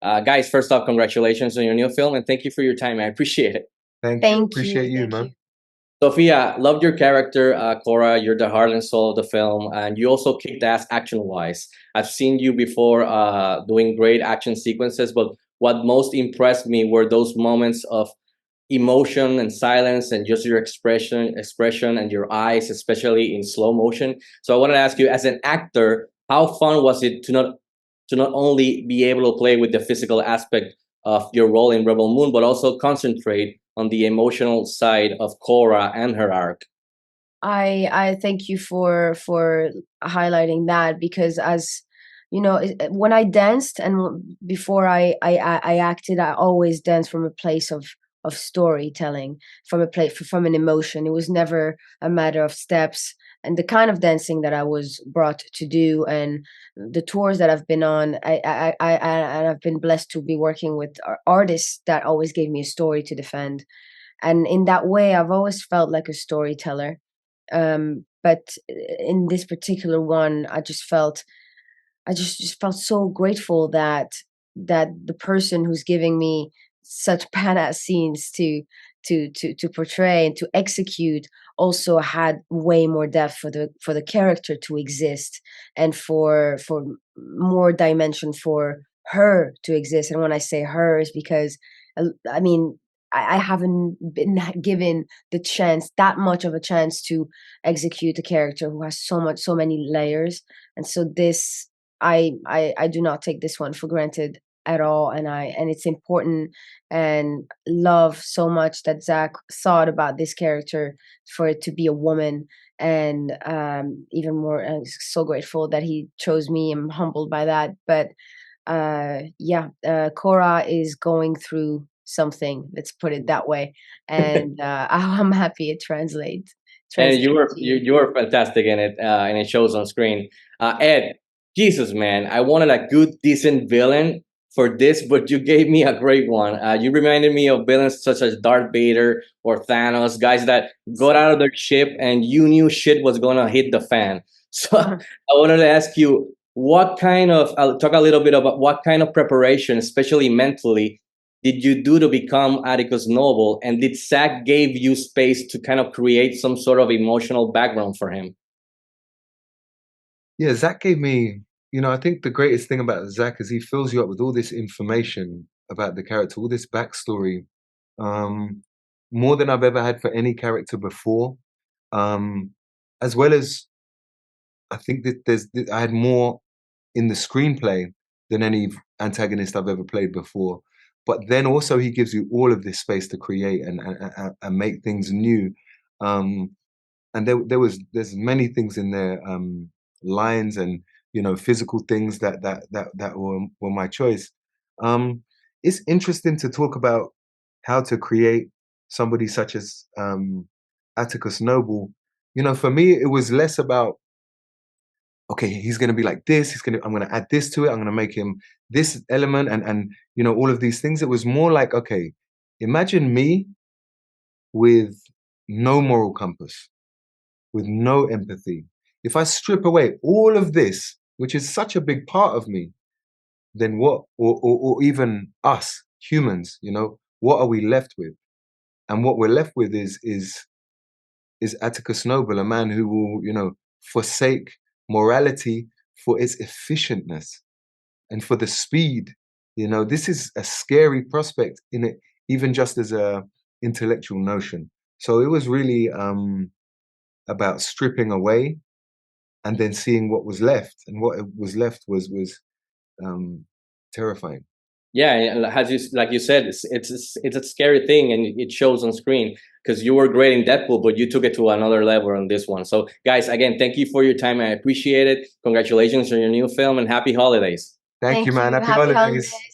Guys, first off, congratulations on your new film, and thank you for your time. I appreciate it. Thank you. Thank you. Appreciate you, Thank man. you. Sophia, loved your character, Cora. You're the heart and soul of the film, and you also kicked ass action wise. I've seen you before doing great action sequences, but what most impressed me were those moments of emotion and silence and just your expression and your eyes, especially in slow motion. So I wanted to ask you, as an actor, how fun was it to not only be able to play with the physical aspect of your role in Rebel Moon, but also concentrate on the emotional side of Korra and her arc? I thank you for highlighting that, because, as you know, when I danced and before I acted, I always danced from a place of storytelling, from a place, from an emotion. It was never a matter of steps. And the kind of dancing that I was brought to do, and the tours that I've been on, and I've been blessed to be working with artists that always gave me a story to defend. And in that way, I've always felt like a storyteller. But in this particular one, I just felt so grateful that the person who's giving me such badass scenes to portray and to execute also had way more depth for the character to exist, and for more dimension for her to exist. And when I say her, is because I mean, I haven't been given the chance, that much of a chance, to execute a character who has so many layers. And so this, I do not take this one for granted at all. And it's important, and love so much that Zach thought about this character for it to be a woman. And even more, so grateful that he chose me. I'm humbled by that. But Cora is going through something, let's put it that way. And I'm happy it translates. And you were To you. you were fantastic in it, and it shows on screen. Ed, Jesus, man, I wanted a good, decent villain for this, but you gave me a great one. You reminded me of villains such as Darth Vader or Thanos, guys that got out of their ship and you knew shit was gonna hit the fan. So I wanted to ask you, what kind of talk a little bit about what kind of preparation, especially mentally, did you do to become Atticus Noble? And did Zach gave you space to kind of create some sort of emotional background for him? Yeah, Zach gave me, I think the greatest thing about Zach is he fills you up with all this information about the character, all this backstory, um, more than I've ever had for any character before. Um, as well as I think that I had more in the screenplay than any antagonist I've ever played before. But then also he gives you all of this space to create and make things new. Um, and there's many things in there, lines and physical things that were my choice. It's interesting to talk about how to create somebody such as Atticus Noble. For me, it was less about, okay, he's going to be like this. I'm going to add this to it. I'm going to make him this element, and all of these things. It was more like, okay, imagine me with no moral compass, with no empathy. If I strip away all of this, which is such a big part of me, then what, or even us humans, what are we left with? And what we're left with is Atticus Noble, a man who will, forsake morality for its efficientness and for the speed. This is a scary prospect in it, even just as a intellectual notion. So it was really about stripping away and then seeing what was left, and what was left was terrifying. Yeah, and as like you said, it's a scary thing, and it shows on screen because you were great in Deadpool, but you took it to another level on this one. So, guys, again, thank you for your time. I appreciate it. Congratulations on your new film, and happy holidays. Thank you, man. Happy Happy holidays. holidays.